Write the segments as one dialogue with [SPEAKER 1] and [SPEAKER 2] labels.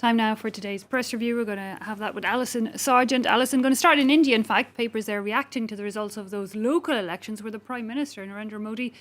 [SPEAKER 1] Time now for today's press review. We're going to have that with Alison Sargent. Alison, going to start in India. In fact, papers there reacting to the results of those local elections where the Prime Minister, Narendra Modi,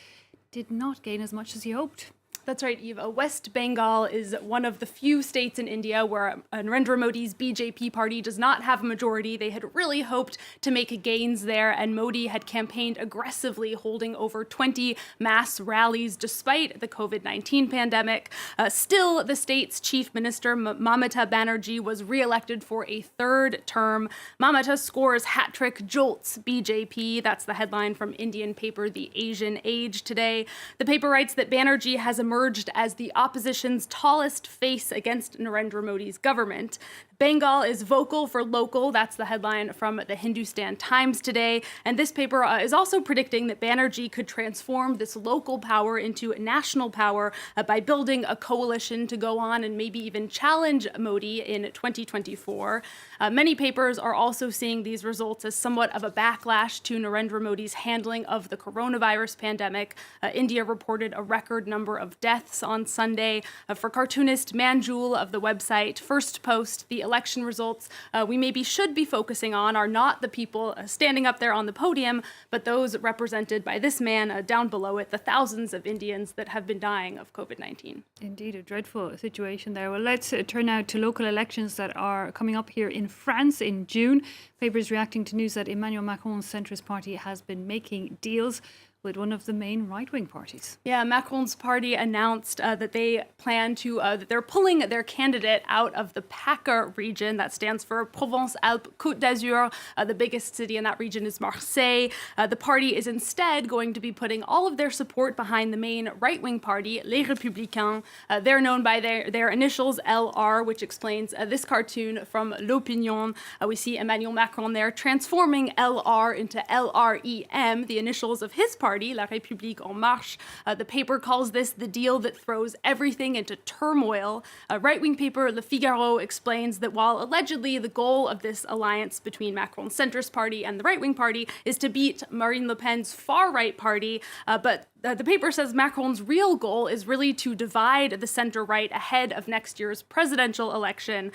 [SPEAKER 1] did not gain as much as he hoped.
[SPEAKER 2] That's right, Eva. West Bengal is one of the few states in India where Narendra Modi's BJP party does not have a majority. They had really hoped to make gains there, and Modi had campaigned aggressively, holding over 20 mass rallies despite the COVID-19 pandemic. Still, the state's Chief Minister Mamata Banerjee was re-elected for a third term. Mamata scores hat-trick, jolts BJP. That's the headline from Indian paper The Asian Age today. The paper writes that Banerjee has emerged as the opposition's tallest face against Narendra Modi's government. Bengal is vocal for local. That's the headline from the Hindustan Times today. And this paper is also predicting that Banerjee could transform this local power into national power by building a coalition to go on and maybe even challenge Modi in 2024. Many papers are also seeing these results as somewhat of a backlash to Narendra Modi's handling of the coronavirus pandemic. India reported a record number of deaths on Sunday. For cartoonist Manjul of the website First Post, the election results we maybe should be focusing on are not the people standing up there on the podium, but those represented by this man down below it, the thousands of Indians that have been dying of COVID-19.
[SPEAKER 1] Indeed, a dreadful situation there. Well, let's turn now to local elections that are coming up here in France in June. Papers reacting to news that Emmanuel Macron's centrist party has been making deals with one of the main right-wing parties.
[SPEAKER 2] Yeah, Macron's party announced that they plan to, that they're pulling their candidate out of the PACA region. That stands for Provence-Alpes-Côte d'Azur. The biggest city in that region is Marseille. The party is instead going to be putting all of their support behind the main right-wing party, Les Républicains. They're known by their initials, LR, which explains this cartoon from L'Opinion. We see Emmanuel Macron there transforming LR into LREM, the initials of his party, La République En Marche. The paper calls this the deal that throws everything into turmoil. Right-wing paper Le Figaro explains that while allegedly the goal of this alliance between Macron's centrist party and the right-wing party is to beat Marine Le Pen's far-right party, but the paper says Macron's real goal is really to divide the center-right ahead of next year's presidential election.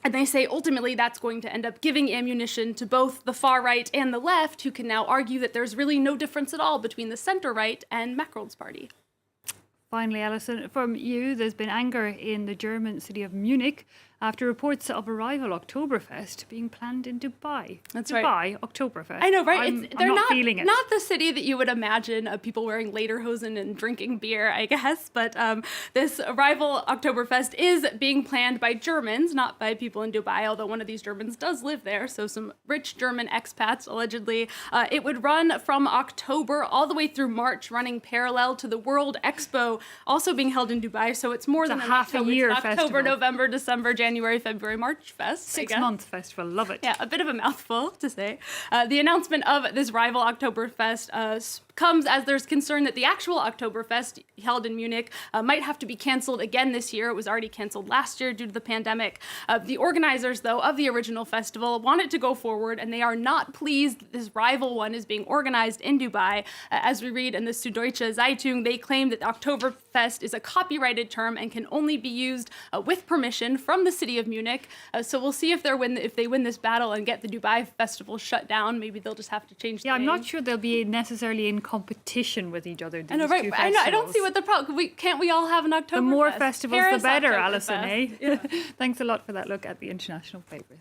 [SPEAKER 2] And they say ultimately that's going to end up giving ammunition to both the far right and the left, who can now argue that there's really no difference at all between the center right and Macron's party.
[SPEAKER 1] Finally, Alison, from you, there's been anger in the German city of Munich after reports of a rival Oktoberfest being planned in Dubai.
[SPEAKER 2] That's
[SPEAKER 1] Dubai
[SPEAKER 2] right.
[SPEAKER 1] Oktoberfest.
[SPEAKER 2] I know, right?
[SPEAKER 1] They're not feeling it.
[SPEAKER 2] Not the city that you would imagine of people wearing lederhosen and drinking beer, I guess. But this rival Oktoberfest is being planned by Germans, not by people in Dubai, although one of these Germans does live there. So some rich German expats, allegedly. It would run from October all the way through March, running parallel to the World Expo, also being held in Dubai. So it's more than
[SPEAKER 1] half a year
[SPEAKER 2] October,
[SPEAKER 1] festival.
[SPEAKER 2] November, December, January, February, March fest.
[SPEAKER 1] 6-month festival. Love it.
[SPEAKER 2] Yeah, a bit of a mouthful to say. The announcement of this rival Oktoberfest comes as there's concern that the actual Oktoberfest held in Munich might have to be canceled again this year. It was already canceled last year due to the pandemic. The organizers, though, of the original festival want it to go forward, and they are not pleased that this rival one is being organized in Dubai. As we read in the Süddeutsche Zeitung, they claim that Oktoberfest is a copyrighted term and can only be used with permission from the city of Munich. So we'll see if they win this battle and get the Dubai festival shut down. Maybe they'll just have to change the name.
[SPEAKER 1] I'm not sure they'll be necessarily in competition with each other.
[SPEAKER 2] I know, right? I don't see what the problem. Can't we all have an Oktoberfest?
[SPEAKER 1] The more festivals,
[SPEAKER 2] Paris
[SPEAKER 1] the better,
[SPEAKER 2] Oktoberfest.
[SPEAKER 1] Alison, eh?
[SPEAKER 2] Yeah.
[SPEAKER 1] Thanks a lot for that look at the international papers.